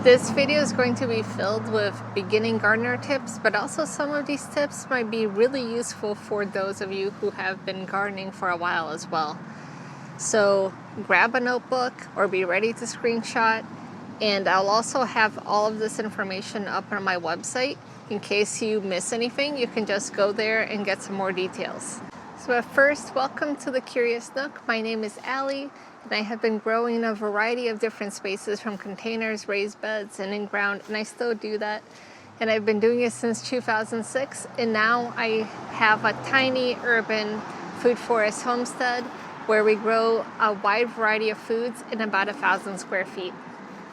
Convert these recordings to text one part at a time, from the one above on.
This video is going to be filled with beginning gardener tips, but also some of these tips might be really useful for those of you who have been gardening for a while as well. So grab a notebook or be ready to screenshot, and I'll also have all of this information up on my website. In case you miss anything, you can just go there and get some more details. So at first, welcome to the Curious Nook. My name is Allie, and I have been growing in a variety of different spaces, from containers, raised beds, and in ground, and I still do that. And I've been doing it since 2006, and now I have a tiny urban food forest homestead where we grow a wide variety of foods in about 1,000 square feet.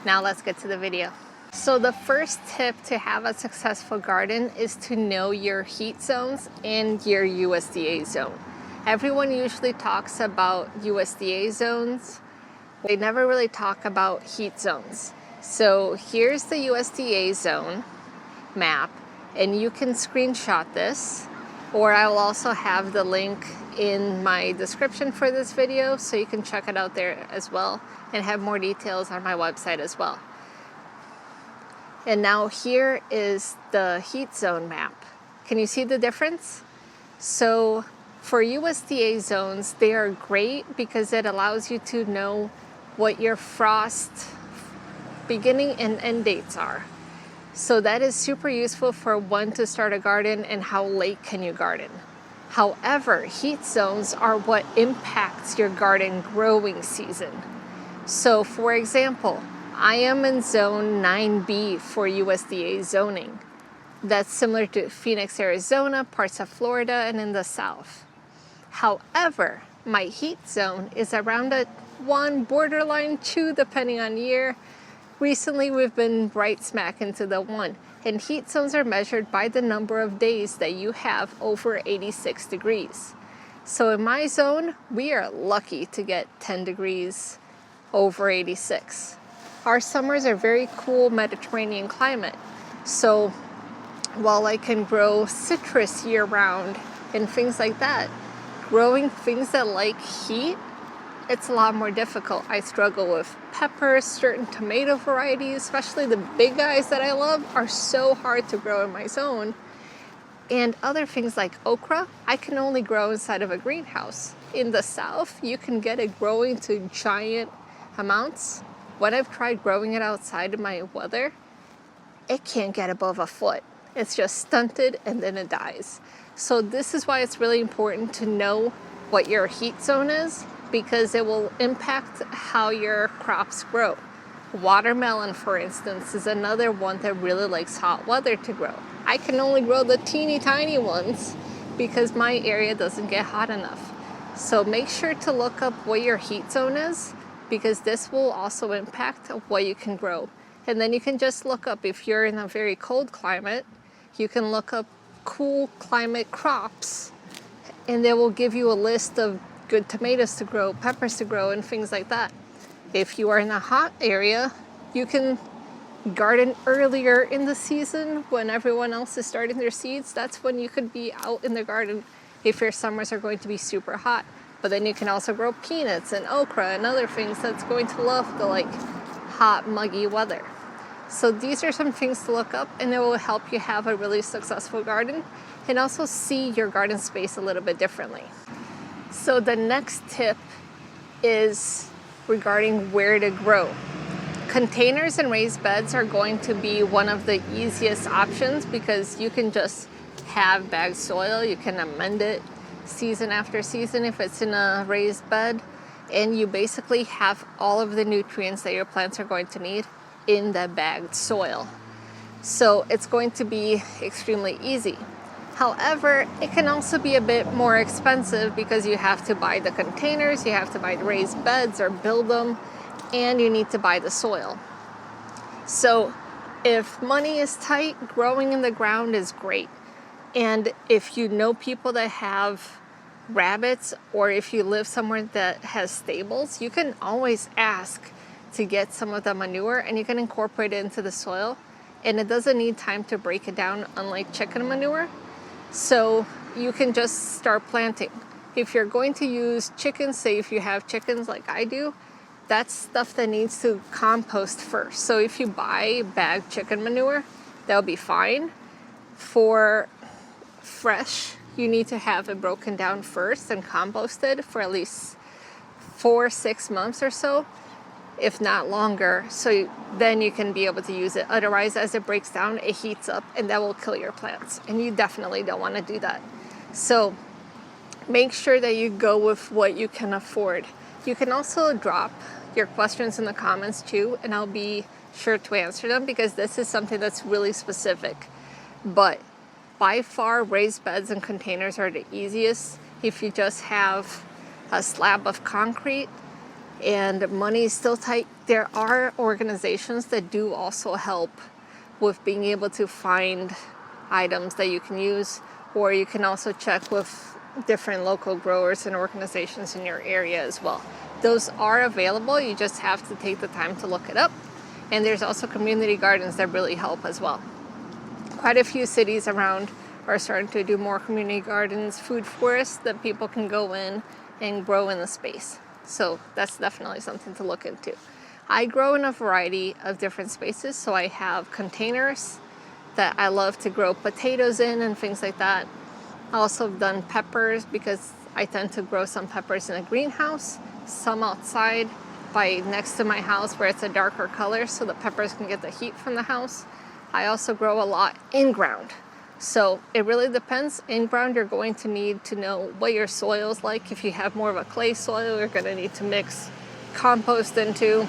Now let's get to the video. So the first tip to have a successful garden is to know your heat zones and your USDA zone. Everyone usually talks about USDA zones. They never really talk about heat zones. So here's the USDA zone map, and you can screenshot this, or I will also have the link in my description for this video so you can check it out there as well and have more details on my website as well. And now here is the heat zone map. Can you see the difference? So for USDA zones, they are great because it allows you to know what your frost beginning and end dates are. So that is super useful for when to start a garden and how late can you garden. However, heat zones are what impacts your garden growing season. So for example, I am in zone 9B for USDA zoning. That's similar to Phoenix, Arizona, parts of Florida, and in the south. However, my heat zone is around a 1, borderline 2, depending on year. Recently, we've been right smack into the 1. And heat zones are measured by the number of days that you have over 86 degrees. So in my zone, we are lucky to get 10 degrees over 86. Our summers are very cool Mediterranean climate. So while I can grow citrus year round and things like that, growing things that like heat, it's a lot more difficult. I struggle with peppers, certain tomato varieties, especially the big guys that I love, are so hard to grow in my zone. And other things like okra, I can only grow inside of a greenhouse. In the south, you can get it growing to giant amounts. When I've tried growing it outside in my weather, it can't get above a foot. It's just stunted and then it dies. So this is why it's really important to know what your heat zone is, because it will impact how your crops grow. Watermelon, for instance, is another one that really likes hot weather to grow. I can only grow the teeny tiny ones because my area doesn't get hot enough. So make sure to look up what your heat zone is, because this will also impact what you can grow. And then you can just look up, if you're in a very cold climate, you can look up cool climate crops, and they will give you a list of good tomatoes to grow, peppers to grow, and things like that. If you are in a hot area, you can garden earlier in the season when everyone else is starting their seeds. That's when you could be out in the garden if your summers are going to be super hot. But then you can also grow peanuts and okra and other things that's going to love the hot, muggy weather. So these are some things to look up, and it will help you have a really successful garden and also see your garden space a little bit differently. So the next tip is regarding where to grow. Containers and raised beds are going to be one of the easiest options because you can just have bagged soil. You can amend it season after season if it's in a raised bed, and you basically have all of the nutrients that your plants are going to need in the bagged soil. So it's going to be extremely easy. However, it can also be a bit more expensive because you have to buy the containers, you have to buy the raised beds or build them, and you need to buy the soil. So if money is tight, growing in the ground is great. And if you know people that have rabbits, or if you live somewhere that has stables, you can always ask to get some of the manure and you can incorporate it into the soil. And it doesn't need time to break it down, unlike chicken manure. So you can just start planting. If you're going to use chickens, say if you have chickens like I do, that's stuff that needs to compost first. So if you buy bagged chicken manure, that'll be fine. For fresh, you need to have it broken down first and composted for at least 4-6 months or so, if not longer, so then you can be able to use it. Otherwise, as it breaks down, it heats up and that will kill your plants, and you definitely don't want to do that. So make sure that you go with what you can afford. You can also drop your questions in the comments too, and I'll be sure to answer them, because this is something that's really specific. But by far, raised beds and containers are the easiest if you just have a slab of concrete and money is still tight. There are organizations that do also help with being able to find items that you can use, or you can also check with different local growers and organizations in your area as well. Those are available, you just have to take the time to look it up. And there's also community gardens that really help as well. Quite a few cities around are starting to do more community gardens, food forests that people can go in and grow in the space. So that's definitely something to look into. I grow in a variety of different spaces. So I have containers that I love to grow potatoes in and things like that. I also have done peppers, because I tend to grow some peppers in a greenhouse, some outside by next to my house where it's a darker color so the peppers can get the heat from the house. I also grow a lot in ground. So it really depends. In ground, you're going to need to know what your soil is like. If you have more of a clay soil, you're going to need to mix compost into,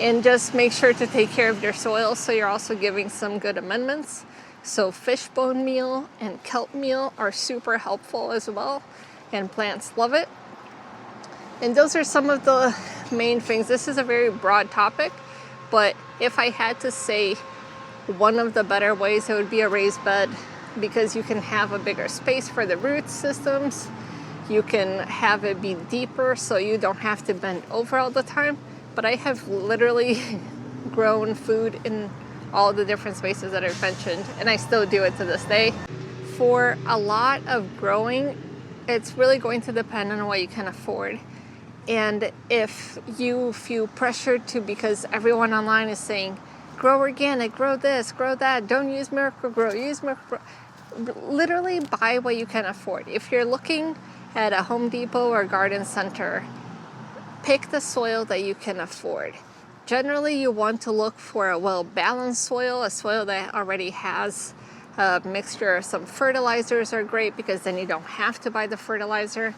and just make sure to take care of your soil so you're also giving some good amendments. So fishbone meal and kelp meal are super helpful as well, and plants love it. And those are some of the main things. This is a very broad topic, but if I had to say one of the better ways, it would be a raised bed, because you can have a bigger space for the root systems. You can have it be deeper so you don't have to bend over all the time. But I have literally grown food in all the different spaces that I've mentioned, and I still do it to this day. For a lot of growing, it's really going to depend on what you can afford. And if you feel pressured to, because everyone online is saying, grow organic, grow this, grow that, don't use Miracle-Gro, use Miracle-Gro. Literally buy what you can afford. If you're looking at a Home Depot or garden center, pick the soil that you can afford. Generally, you want to look for a well-balanced soil, a soil that already has a mixture of some fertilizers are great, because then you don't have to buy the fertilizer.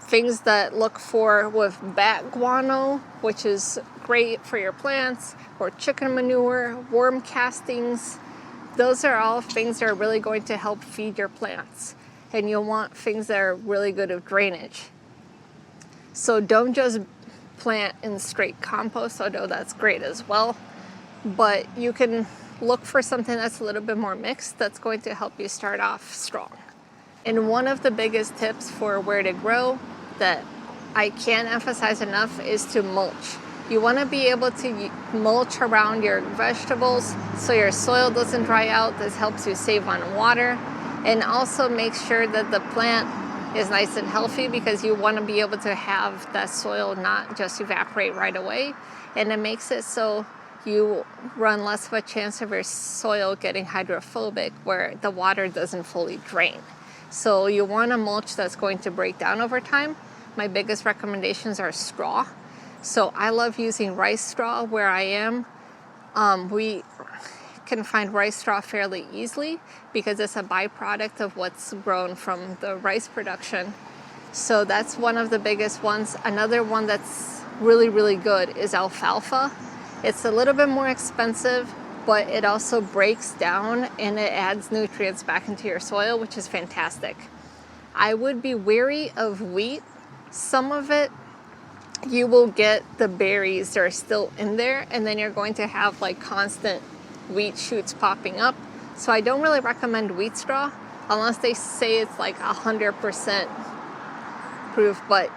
Things that look for with bat guano, which is great for your plants, or chicken manure, worm castings. Those are all things that are really going to help feed your plants. And you'll want things that are really good with drainage. So don't just plant in straight compost, although that's great as well. But you can look for something that's a little bit more mixed, that's going to help you start off strong. And one of the biggest tips for where to grow that I can't emphasize enough is to mulch. You want to be able to mulch around your vegetables so your soil doesn't dry out. This helps you save on water, and also make sure that the plant is nice and healthy, because you want to be able to have that soil not just evaporate right away. And it makes it so you run less of a chance of your soil getting hydrophobic, where the water doesn't fully drain. So you want a mulch that's going to break down over time. My biggest recommendations are straw. So I love using rice straw where I am. We can find rice straw fairly easily, because it's a byproduct of what's grown from the rice production. So that's one of the biggest ones. Another one that's really, really good is alfalfa. It's a little bit more expensive, but it also breaks down and it adds nutrients back into your soil, which is fantastic. I would be wary of wheat. Some of it, you will get the berries that are still in there, and then you're going to have like constant wheat shoots popping up. So I don't really recommend wheat straw unless they say it's like 100% proof. But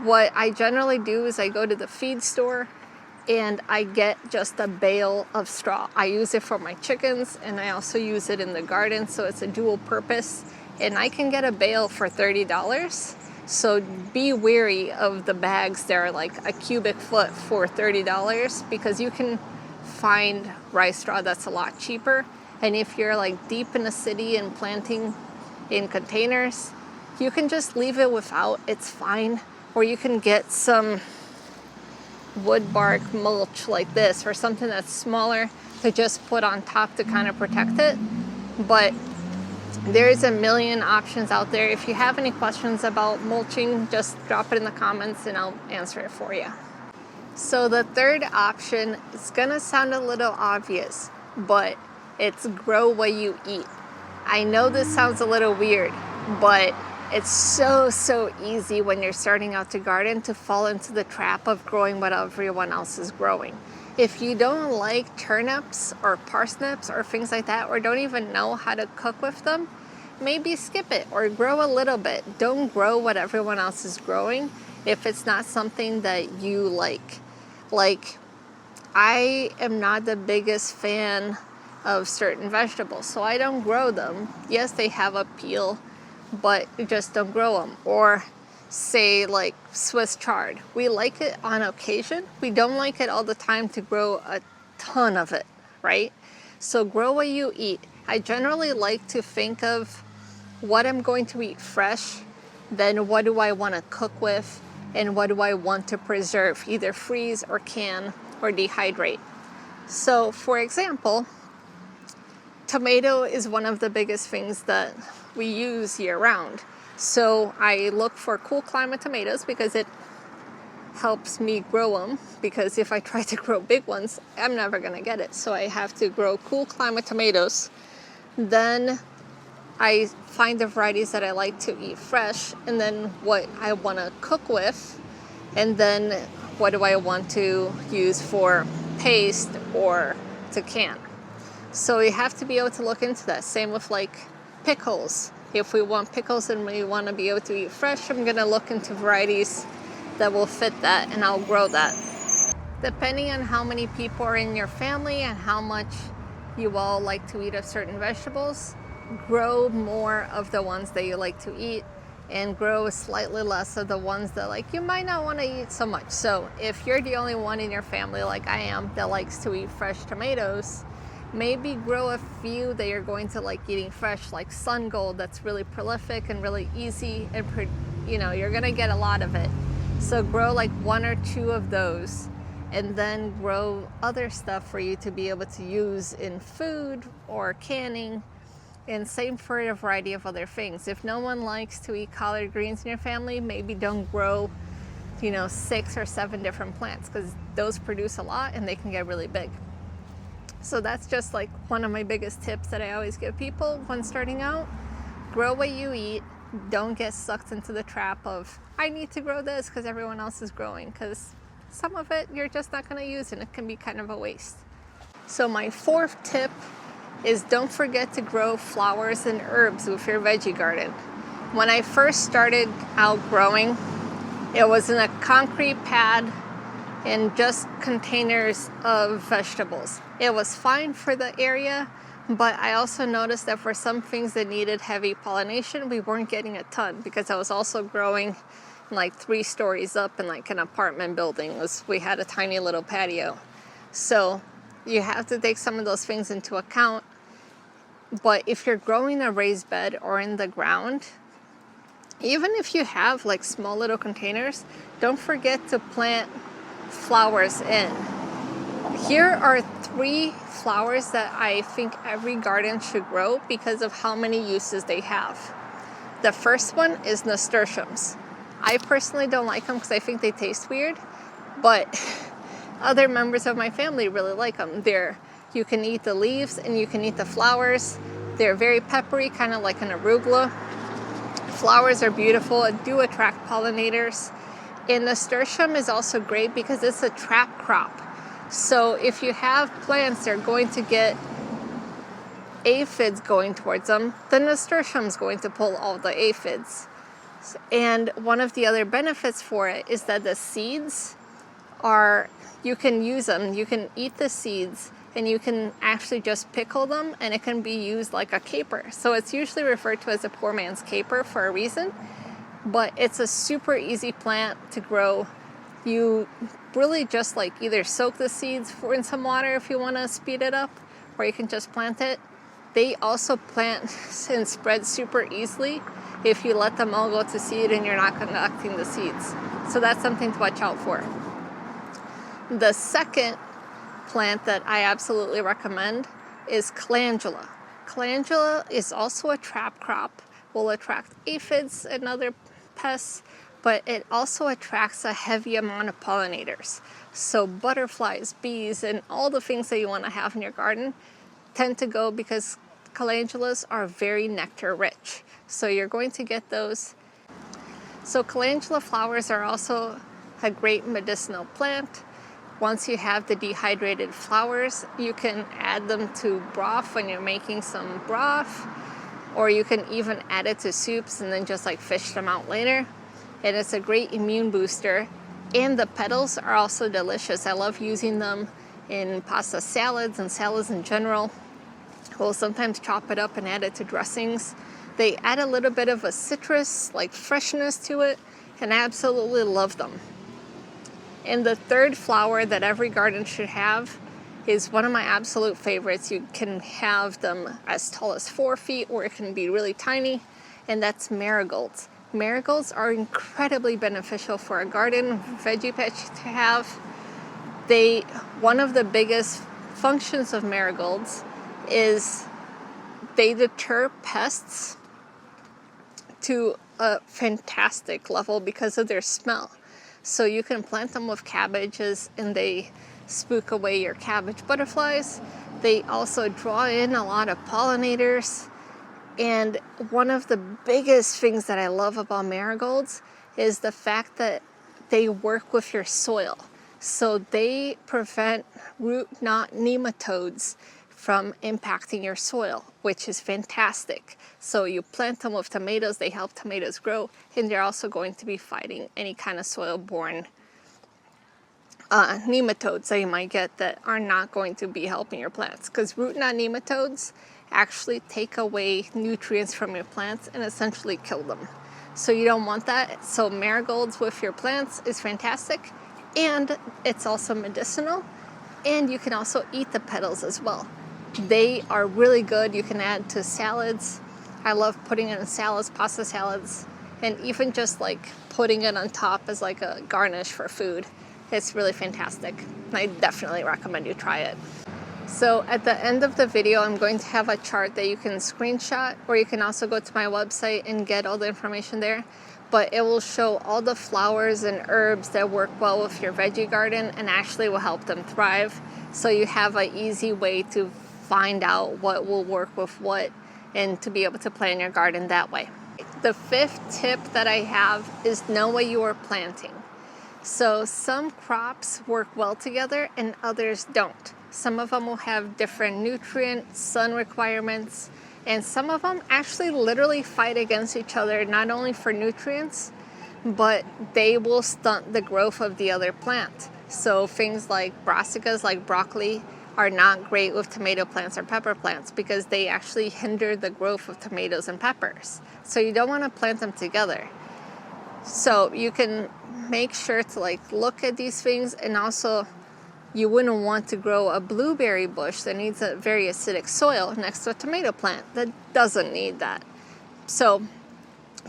what I generally do is I go to the feed store and I get just a bale of straw. I use it for my chickens, and I also use it in the garden, so it's a dual purpose. And I can get a bale for $30, So be wary of the bags that are like a cubic foot for $30, because you can find rice straw that's a lot cheaper. And if you're like deep in the city and planting in containers, you can just leave it without, it's fine. Or you can get some wood bark mulch like this, or something that's smaller to just put on top to kind of protect it. But there's a million options out there. If you have any questions about mulching, just drop it in the comments and I'll answer it for you. So the third option is gonna sound a little obvious, but it's grow what you eat. I know this sounds a little weird, but it's so easy when you're starting out to garden to fall into the trap of growing what everyone else is growing. If you don't like turnips or parsnips or things like that, or don't even know how to cook with them, maybe skip it or grow a little bit. Don't grow what everyone else is growing if it's not something that you like. Like, I am not the biggest fan of certain vegetables, so I don't grow them. Yes, they have appeal, but you just don't grow them. Or say like Swiss chard. We like it on occasion. We don't like it all the time to grow a ton of it, right? So grow what you eat. I generally like to think of what I'm going to eat fresh, then what do I want to cook with, and what do I want to preserve, either freeze or can or dehydrate. So for example, tomato is one of the biggest things that we use year round. So I look for cool climate tomatoes because it helps me grow them, because if I try to grow big ones, I'm never gonna get it. So I have to grow cool climate tomatoes. Then I find the varieties that I like to eat fresh, and then what I wanna cook with, and then what do I want to use for paste or to can. So you have to be able to look into that. Same with like pickles. If we want pickles and we want to be able to eat fresh, I'm going to look into varieties that will fit that, and I'll grow that. Depending on how many people are in your family and how much you all like to eat of certain vegetables, grow more of the ones that you like to eat and grow slightly less of the ones that like you might not want to eat so much. So if you're the only one in your family like I am that likes to eat fresh tomatoes, maybe grow a few that you're going to like eating fresh, like Sun Gold, that's really prolific and really easy, and you're gonna get a lot of it. So grow like 1 or 2 of those, and then grow other stuff for you to be able to use in food or canning. And same for a variety of other things. If no one likes to eat collard greens in your family, maybe don't grow 6 or 7 different plants, because those produce a lot and they can get really big. So that's just like one of my biggest tips that I always give people when starting out. Grow what you eat. Don't get sucked into the trap of, I need to grow this because everyone else is growing, because some of it you're just not going to use and it can be kind of a waste. So my 4th tip is don't forget to grow flowers and herbs with your veggie garden. When I first started out growing, it was in a concrete pad and just containers of vegetables. It was fine for the area, but I also noticed that for some things that needed heavy pollination, we weren't getting a ton, because I was also growing like 3 stories up in like an apartment building. We had a tiny little patio. So you have to take some of those things into account. But if you're growing a raised bed or in the ground, even if you have like small little containers, don't forget to plant flowers in. Here are 3 flowers that I think every garden should grow because of how many uses they have. The first one is nasturtiums. I personally don't like them because I think they taste weird, but other members of my family really like them. You can eat the leaves and you can eat the flowers. They're very peppery, kind of like an arugula. Flowers are beautiful and do attract pollinators. And nasturtium is also great because it's a trap crop. So if you have plants that are going to get aphids going towards them, the nasturtium is going to pull all the aphids. And one of the other benefits for it is that the seeds you can use them. You can eat the seeds and you can actually just pickle them, and it can be used like a caper. So it's usually referred to as a poor man's caper for a reason. but it's a super easy plant to grow. You really just like either soak the seeds in some water if you want to speed it up, or you can just plant it. They also plant and spread super easily if you let them all go to seed and you're not collecting the seeds. So that's something to watch out for. The second plant that I absolutely recommend is calendula. Calendula is also a trap crop, will attract aphids and other pests, but it also attracts a heavy amount of pollinators. So butterflies, bees, and all the things that you want to have in your garden tend to go because calendulas are very nectar rich. So you're going to get those. So calendula flowers are also a great medicinal plant. Once you have the dehydrated flowers, you can add them to broth when you're making some broth, or you can even add it to soups and then just like fish them out later. And it's a great immune booster. And the petals are also delicious. I love using them in pasta salads and salads in general. We'll sometimes chop it up and add it to dressings. They add a little bit of a citrus, like freshness to it, and I absolutely love them. And the third flower that every garden should have is one of my absolute favorites. You can have them as tall as 4 feet, or it can be really tiny, and that's marigolds. Marigolds are incredibly beneficial for a garden, veggie patch to have. One of the biggest functions of marigolds is they deter pests to a fantastic level because of their smell. So you can plant them with cabbages and they spook away your cabbage butterflies. They also draw in a lot of pollinators. And one of the biggest things that I love about marigolds is the fact that they work with your soil. So they prevent root knot nematodes from impacting your soil, which is fantastic. So you plant them with tomatoes, they help tomatoes grow, and they're also going to be fighting any kind of soil-borne nematodes that you might get that are not going to be helping your plants. Because root knot nematodes actually take away nutrients from your plants and essentially kill them. So you don't want that. So marigolds with your plants is fantastic, and it's also medicinal, and you can also eat the petals as well. They are really good. You can add to salads. I love putting it in salads, pasta salads, and even just like putting it on top as like a garnish for food. It's really fantastic. I definitely recommend you try it. So at the end of the video, I'm going to have a chart that you can screenshot, or you can also go to my website and get all the information there. But it will show all the flowers and herbs that work well with your veggie garden and actually will help them thrive. So you have an easy way to find out what will work with what and to be able to plan your garden that way. The fifth tip that I have is know what you are planting. So some crops work well together and others don't. Some of them will have different nutrient, sun requirements, and some of them actually literally fight against each other, not only for nutrients, but they will stunt the growth of the other plant. So things like brassicas, like broccoli, are not great with tomato plants or pepper plants because they actually hinder the growth of tomatoes and peppers. So you don't want to plant them together. So you can make sure to like look at these things, and also you wouldn't want to grow a blueberry bush that needs a very acidic soil next to a tomato plant that doesn't need that. So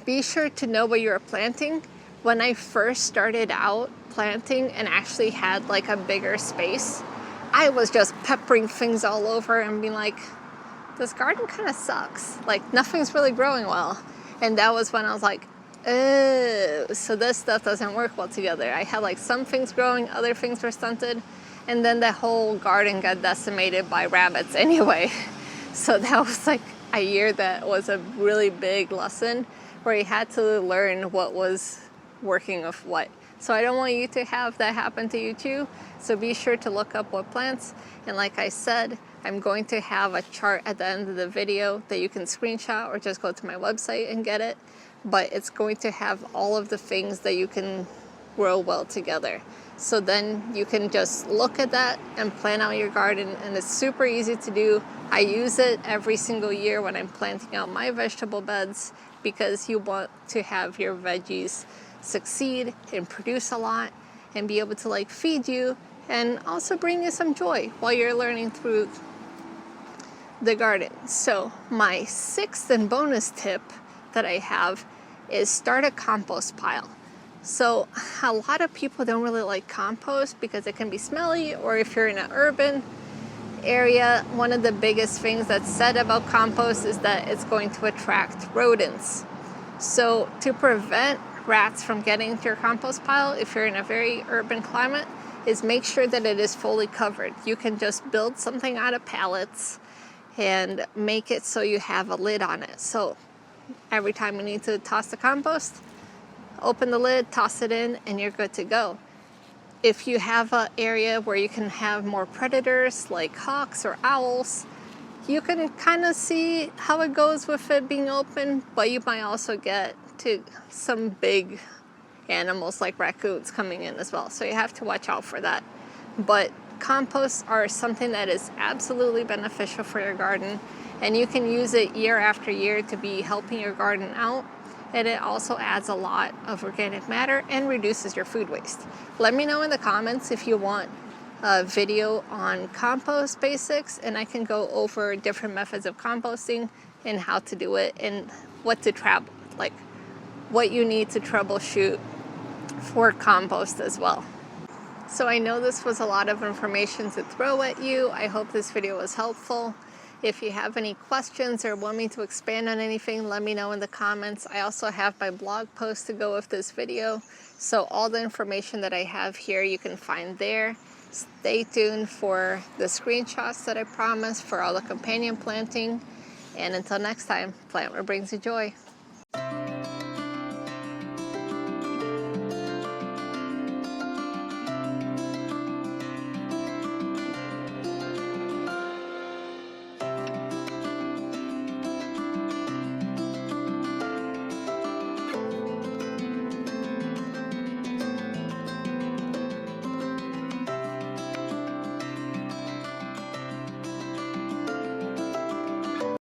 be sure to know what you're planting. When I first started out planting and actually had like a bigger space, I was just peppering things all over and being like, this garden kind of sucks. Like nothing's really growing well. And that was when I was like, oh, so this stuff doesn't work well together. I had like some things growing, other things were stunted. And then the whole garden got decimated by rabbits anyway. So that was like a year that was a really big lesson where you had to learn what was working with what. So I don't want you to have that happen to you too. So be sure to look up what plants. And like I said, I'm going to have a chart at the end of the video that you can screenshot or just go to my website and get it. But it's going to have all of the things that you can grow well together. So then you can just look at that and plan out your garden, and it's super easy to do. I use it every single year when I'm planting out my vegetable beds, because you want to have your veggies succeed and produce a lot and be able to like feed you and also bring you some joy while you're learning through the garden. So my sixth and bonus tip that I have is start a compost pile. So a lot of people don't really like compost because it can be smelly, or if you're in an urban area, one of the biggest things that's said about compost is that it's going to attract rodents. So to prevent rats from getting to your compost pile, if you're in a very urban climate, is make sure that it is fully covered. You can just build something out of pallets and make it so you have a lid on it. So every time you need to toss the compost, open the lid, toss it in, and you're good to go. If you have an area where you can have more predators like hawks or owls, you can kind of see how it goes with it being open, but you might also get to some big animals like raccoons coming in as well. So you have to watch out for that. But composts are something that is absolutely beneficial for your garden, and you can use it year after year to be helping your garden out. And it also adds a lot of organic matter and reduces your food waste. Let me know in the comments if you want a video on compost basics, and I can go over different methods of composting and how to do it and what to what you need to troubleshoot for compost as well. So I know this was a lot of information to throw at you. I hope this video was helpful. If you have any questions or want me to expand on anything, let me know in the comments. I also have my blog post to go with this video. So all the information that I have here, you can find there. Stay tuned for the screenshots that I promised for all the companion planting. And until next time, plant what brings you joy.